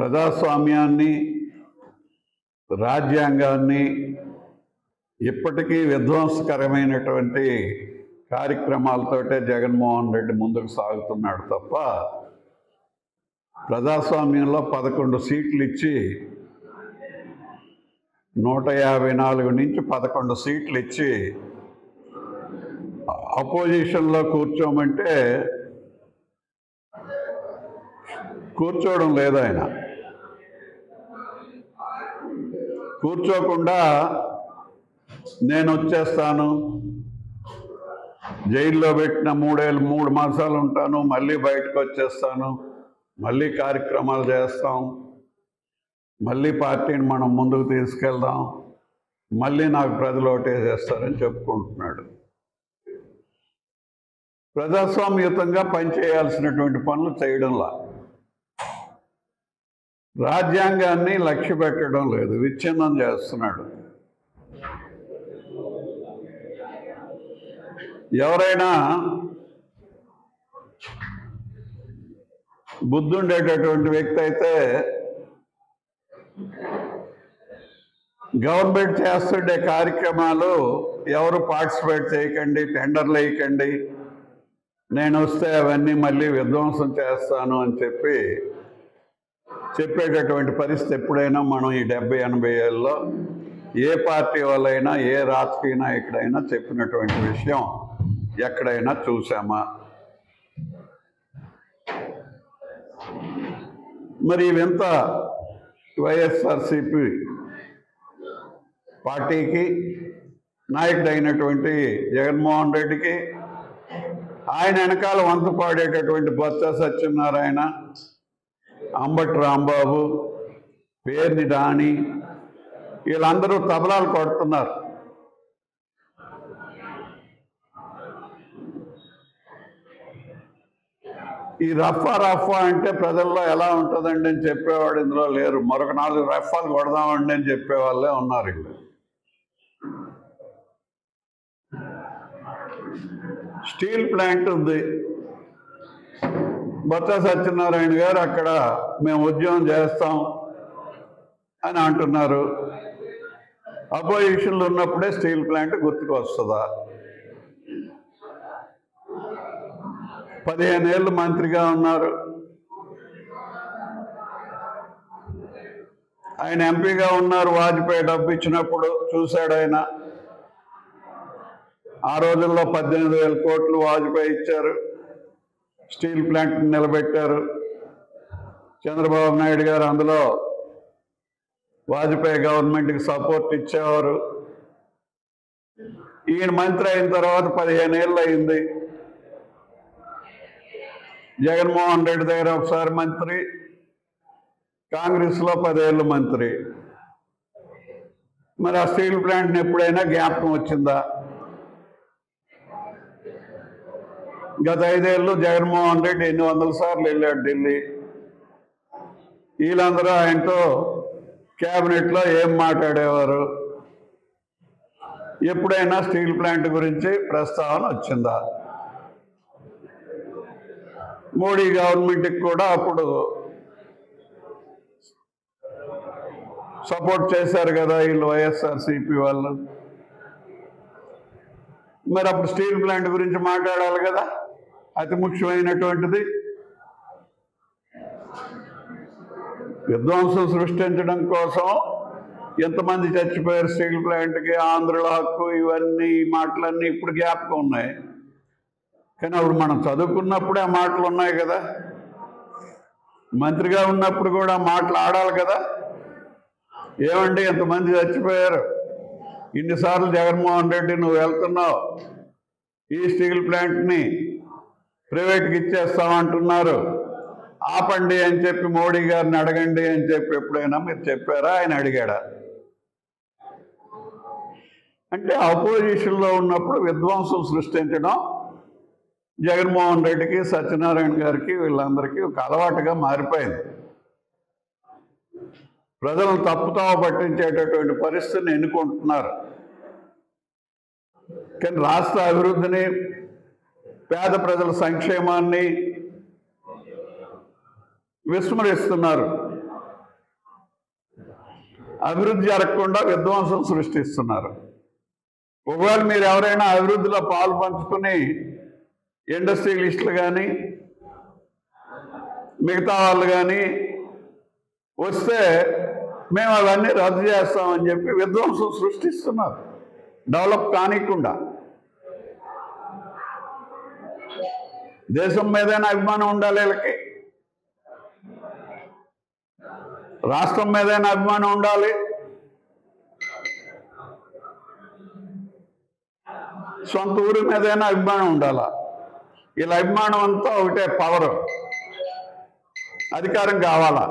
ప్రజాస్వామ్యాన్ని, రాజ్యాంగాన్ని ఇప్పటికీ విధ్వంసకరమైనటువంటి కార్యక్రమాలతోటే జగన్మోహన్ రెడ్డి ముందుకు సాగుతున్నాడు తప్ప ప్రజాస్వామ్యంలో 11 సీట్లు ఇచ్చి 154 నుంచి 11 సీట్లు ఇచ్చి అపోజిషన్లో కూర్చోమంటే కూర్చోవడం లేదు. ఆయన కూర్చోకుండా నేను వచ్చేస్తాను, జైల్లో పెట్టిన 3 మాసాలు ఉంటాను, మళ్ళీ బయటకు వచ్చేస్తాను, మళ్ళీ కార్యక్రమాలు చేస్తాం, మళ్ళీ పార్టీని మనం ముందుకు తీసుకెళ్దాం, మళ్ళీ నాకు ప్రజలు ఓటేసేస్తారని చెప్పుకుంటున్నాడు. ప్రజాస్వామ్యయుతంగా పనిచేయాల్సినటువంటి పనులు చేయడంలా, రాజ్యాంగాన్ని లక్ష్య పెట్టడం లేదు, విచ్ఛిన్నం చేస్తున్నాడు. ఎవరైనా బుద్ధుండేటటువంటి వ్యక్తి అయితే గవర్నమెంట్ చేస్తుండే కార్యక్రమాలు ఎవరు పార్టిసిపేట్ చేయకండి, టెండర్లు వేయకండి, నేను వస్తే అవన్నీ మళ్ళీ విధ్వంసం చేస్తాను అని చెప్పేటటువంటి పరిస్థితి ఎప్పుడైనా మనం ఈ 70-80 ఏళ్ళలో ఏ పార్టీ వాళ్ళైనా, ఏ రాజకీయ నాయకుడైనా చెప్పినటువంటి విషయం ఎక్కడైనా చూసామా? మరి ఇవంత వైఎస్ఆర్సిపి పార్టీకి నాయకుడైనటువంటి జగన్మోహన్ రెడ్డికి, ఆయన వెనకాల వంత పాడేటటువంటి బొత్స సత్యనారాయణ, అంబటి రాంబాబు, పేర్ని నాని, వీళ్ళందరూ తబలాలు కొడుతున్నారు. ఈ రఫా అంటే ప్రజల్లో ఎలా ఉంటుందండి అని చెప్పేవాడు ఇందులో లేరు. మరొక 4 రఫాలు కొడదామండి అని చెప్పేవాళ్ళే ఉన్నారు. వీళ్ళు స్టీల్ ప్లాంట్ ఉంది, బొత్స సత్యనారాయణ గారు అక్కడ మేము ఉద్యమం చేస్తాం అని అంటున్నారు. అపోజిషన్లో ఉన్నప్పుడే స్టీల్ ప్లాంట్ గుర్తుకు వస్తుందా? 15 ఏళ్ళు మంత్రిగా ఉన్నారు. ఆయన ఎంపీగా ఉన్నారు. వాజ్పేయి డబ్బు ఇచ్చినప్పుడు చూశాడు ఆయన. ఆ రోజుల్లో 18,000 కోట్లు వాజ్పేయి ఇచ్చారు, స్టీల్ ప్లాంట్ నిలబెట్టారు. చంద్రబాబు నాయుడు గారు అందులో వాజ్పేయి గవర్నమెంట్కి సపోర్ట్ ఇచ్చేవారు. ఈయన మంత్రి అయిన తర్వాత 15 ఏళ్ళు అయింది. జగన్మోహన్ రెడ్డి దగ్గర ఒకసారి మంత్రి, కాంగ్రెస్లో 10 ఏళ్ళు మంత్రి. మరి ఆ స్టీల్ ప్లాంట్ని ఎప్పుడైనా జ్ఞాపకం వచ్చిందా? గత 5 ఏళ్ళు జగన్మోహన్ రెడ్డి ఎన్ని 100 సార్లు వెళ్ళాడు ఢిల్లీ. వీళ్ళందరూ ఆయనతో క్యాబినెట్లో ఏం మాట్లాడేవారు? ఎప్పుడైనా స్టీల్ ప్లాంట్ గురించి ప్రస్తావన వచ్చిందా? మోడీ గవర్నమెంట్కి కూడా అప్పుడు సపోర్ట్ చేశారు కదా వీళ్ళు, వైఎస్ఆర్సిపి వాళ్ళు. మరి అప్పుడు స్టీల్ ప్లాంట్ గురించి మాట్లాడాలి కదా, అతి ముఖ్యమైనటువంటిది. విధ్వంసం సృష్టించడం కోసం ఎంతమంది చచ్చిపోయారు స్టీల్ ప్లాంట్కి, ఆంధ్రుల హక్కు, ఇవన్నీ మాటలన్నీ ఇప్పుడు జ్ఞాపకం ఉన్నాయి. కానీ అప్పుడు మనం చదువుకున్నప్పుడే ఆ మాటలు ఉన్నాయి కదా, మంత్రిగా ఉన్నప్పుడు కూడా మాటలు ఆడాలి కదా. ఏమండి ఎంతమంది చచ్చిపోయారు, ఇన్నిసార్లు జగన్మోహన్ రెడ్డి నువ్వు వెళ్తున్నావు, ఈ స్టీల్ ప్లాంట్ని ప్రైవేట్కి ఇచ్చేస్తామంటున్నారు, ఆపండి అని చెప్పి మోడీ గారిని అడగండి అని చెప్పి ఎప్పుడైనా మీరు చెప్పారా? ఆయన అడిగాడా? అంటే అపోజిషన్లో ఉన్నప్పుడు విధ్వంసం సృష్టించడం జగన్మోహన్ రెడ్డికి, సత్యనారాయణ గారికి, వీళ్ళందరికీ ఒక అలవాటుగా మారిపోయింది. ప్రజలను తప్పుతావ పట్టించేటటువంటి పరిస్థితిని ఎన్నుకుంటున్నారు. కానీ రాష్ట్ర అభివృద్ధిని, పేద ప్రజల సంక్షేమాన్ని విస్మరిస్తున్నారు. అభివృద్ధి జరగకుండా విధ్వంసం సృష్టిస్తున్నారు. ఒకవేళ మీరు ఎవరైనా అభివృద్ధిలో పాలు పంచుకుని ఇండస్ట్రియలిస్టులు కానీ మిగతా వాళ్ళు కానీ వస్తే మేము అవన్నీ రద్దు చేస్తామని చెప్పి విధ్వంసం సృష్టిస్తున్నారు, డెవలప్ కానికుండా. దేశం మీదైనా అభిమానం ఉండాలి వీళ్ళకి, రాష్ట్రం మీదైనా అభిమానం ఉండాలి, సొంత ఊరి మీదైనా అభిమానం ఉండాలా. వీళ్ళ అభిమానం అంతా ఒకటే, పవర్, అధికారం కావాలా,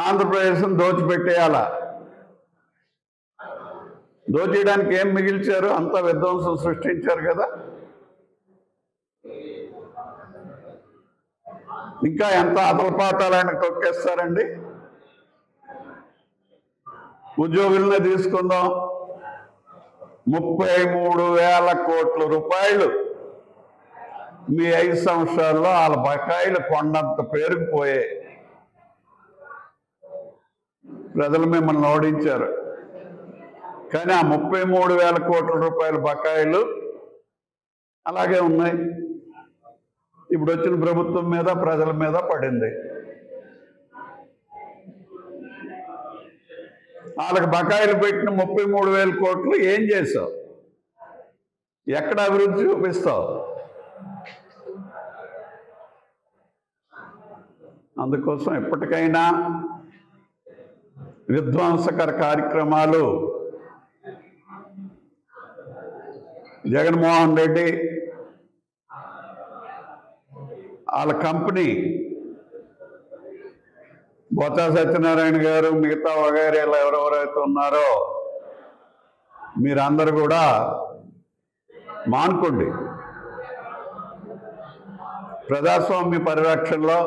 ఆంధ్రప్రదేశ్ని దోచిపెట్టేయాలా. దోచేయడానికి ఏం మిగిల్చారు? అంతా విధ్వంసం సృష్టించారు కదా. ఇంకా ఎంత అతలపాతాలని తొక్కేస్తారండి. ఉద్యోగులనే తీసుకుందాం, 33,000 కోట్ల రూపాయలు మీ 5 సంవత్సరాల్లో వాళ్ళ బకాయిలు కొండంత పేరుకుపోయాయి. ప్రజలు మిమ్మల్ని ఓడించారు, కానీ ఆ 33,000 కోట్ల రూపాయల బకాయిలు అలాగే ఉన్నాయి. ఇప్పుడు వచ్చిన ప్రభుత్వం మీద, ప్రజల మీద పడింది. వాళ్ళకి బకాయిలు పెట్టిన 33,000 కోట్లు ఏం చేసావు? ఎక్కడ అభివృద్ధి చూపిస్తావు? అందుకోసం ఎప్పటికైనా విధ్వంసకర కార్యక్రమాలు జగన్మోహన్ రెడ్డి వాళ్ళ కంపెనీ బొత్స సత్యనారాయణ గారు మిగతా వగైరేలు ఎవరెవరైతే ఉన్నారో మీరందరూ కూడా మానుకోండి. ప్రజాస్వామ్య పరిరక్షణలో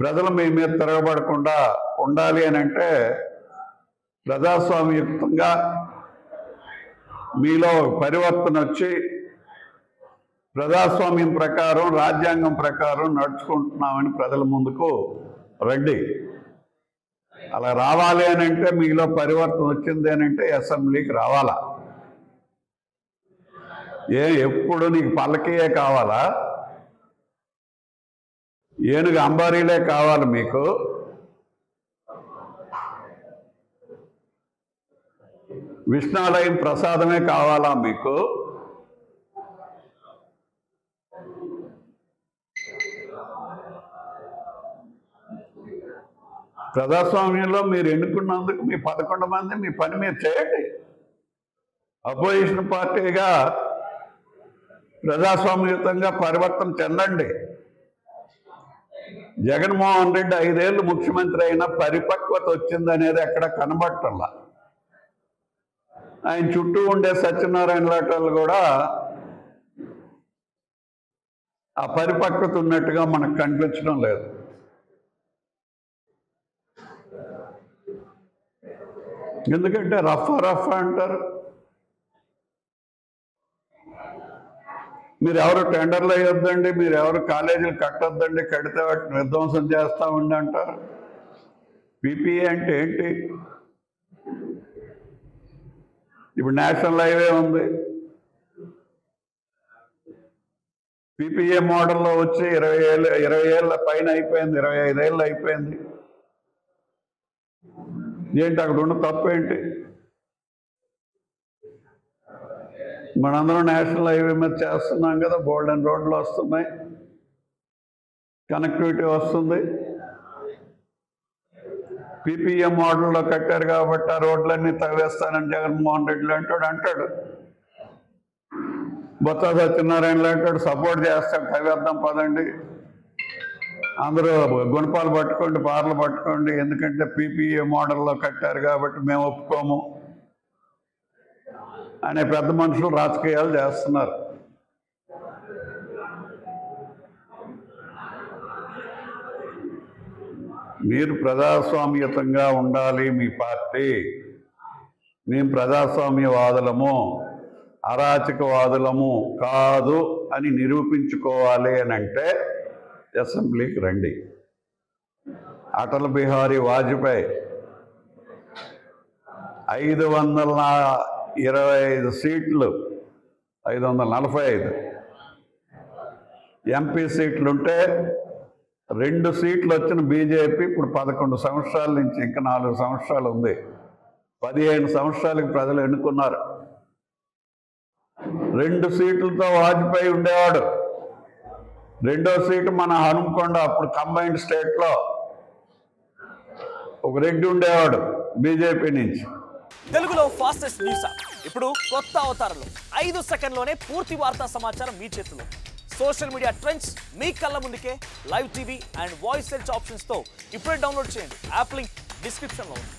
ప్రజలు మీ మీద తిరగబడకుండా ఉండాలి అని అంటే ప్రజాస్వామ్యయుక్తంగా మీలో పరివర్తన వచ్చి ప్రజాస్వామ్యం ప్రకారం, రాజ్యాంగం ప్రకారం నడుచుకుంటున్నామని ప్రజల ముందుకు రండి. అలా రావాలి అని అంటే, మీలో పరివర్తన వచ్చింది అని అంటే అసెంబ్లీకి రావాలా. ఎప్పుడు నీకు పల్లకీయే కావాలా? ఏనుగు అంబారీలే కావాలి మీకు? విష్ణాలయం ప్రసాదమే కావాలా మీకు? ప్రజాస్వామ్యంలో మీరు ఎన్నుకున్నందుకు మీ 11 మంది మీ పని మీరు చేయండి. అపోజిషన్ పార్టీగా ప్రజాస్వామ్యయుతంగా పరివర్తన చెందండి. జగన్మోహన్ రెడ్డి 5 ఏళ్ళు ముఖ్యమంత్రి అయినా పరిపక్వత వచ్చిందనేది ఎక్కడ కనబట్టల్లా. ఆయన చుట్టూ ఉండే సత్యనారాయణ లాటలు కూడా ఆ పరిపక్వత ఉన్నట్టుగా మనకు కనిపించడం లేదు. ఎందుకంటే రఫ్ అంటారు. మీరు ఎవరు టెండర్లు వేయొద్దండి, మీరు ఎవరు కాలేజీలు కట్టొద్దండి, కడితే వాటిని విధ్వంసం చేస్తామండి అంటారు. పీపీఏ అంటే ఏంటి? ఇప్పుడు నేషనల్ హైవే ఉంది, పీపీఏ మోడల్లో వచ్చి 20 ఏళ్ళ పైన అయిపోయింది, 25 ఏళ్ళు అయిపోయింది. ఏంటి అక్కడ ఉన్న తప్పు ఏంటి? మనందరం నేషనల్ హైవే మీద చేస్తున్నాం కదా, బోల్డెన్ రోడ్లు వస్తున్నాయి, కనెక్టివిటీ వస్తుంది. పీపీఏ మోడల్లో కట్టారు కాబట్టి ఆ రోడ్లన్నీ తవ్వేస్తానని జగన్మోహన్ రెడ్డి అంటాడు. బొత్స సత్యనారాయణ అంటాడు, సపోర్ట్ చేస్తాడు, తవ్వేద్దాం పదండి, అందరూ గుణపాలు పట్టుకోండి, పార్లు పట్టుకోండి, ఎందుకంటే పీపీఏ మోడల్లో కట్టారు కాబట్టి మేము ఒప్పుకోము అనే పెద్ద మనుషులు రాజకీయాలు చేస్తున్నారు. మీరు ప్రజాస్వామ్యతంగా ఉండాలి మీ పార్టీ. మేము ప్రజాస్వామ్యవాదులము, అరాచకవాదులము కాదు అని నిరూపించుకోవాలి అని అంటే అసెంబ్లీకి రండి. అటల్ బిహారీ వాజ్పేయి 525 సీట్లు, 545 ఎంపీ సీట్లుంటే 2 సీట్లు వచ్చిన బీజేపీ ఇప్పుడు 11 సంవత్సరాల నుంచి ఇంకా 4 సంవత్సరాలు ఉంది. 15 సంవత్సరాలకు ప్రజలు ఎన్నుకున్నారు. 2 సీట్లతో వాజ్పేయి ఉండేవాడు. 2వ సీటు మన హనుమకొండ, అప్పుడు కంబైన్డ్ స్టేట్లో ఒక రెడ్డి ఉండేవాడు బీజేపీ నుంచి. తెలుగులో ఫాస్టెస్ట్ న్యూస్ ఇప్పుడు కొత్త అవతారంలో 5 సెకండ్లోనే పూర్తి వార్తా సమాచారం మీ చేతిలో. సోషల్ మీడియా ట్రెండ్స్ మీ కళ్ళ ముందుకే live TV and voice search ఆప్షన్స్తో ఇప్పుడే డౌన్లోడ్ చేయండి. యాప్ లింక్ డిస్క్రిప్షన్లో ఉంది.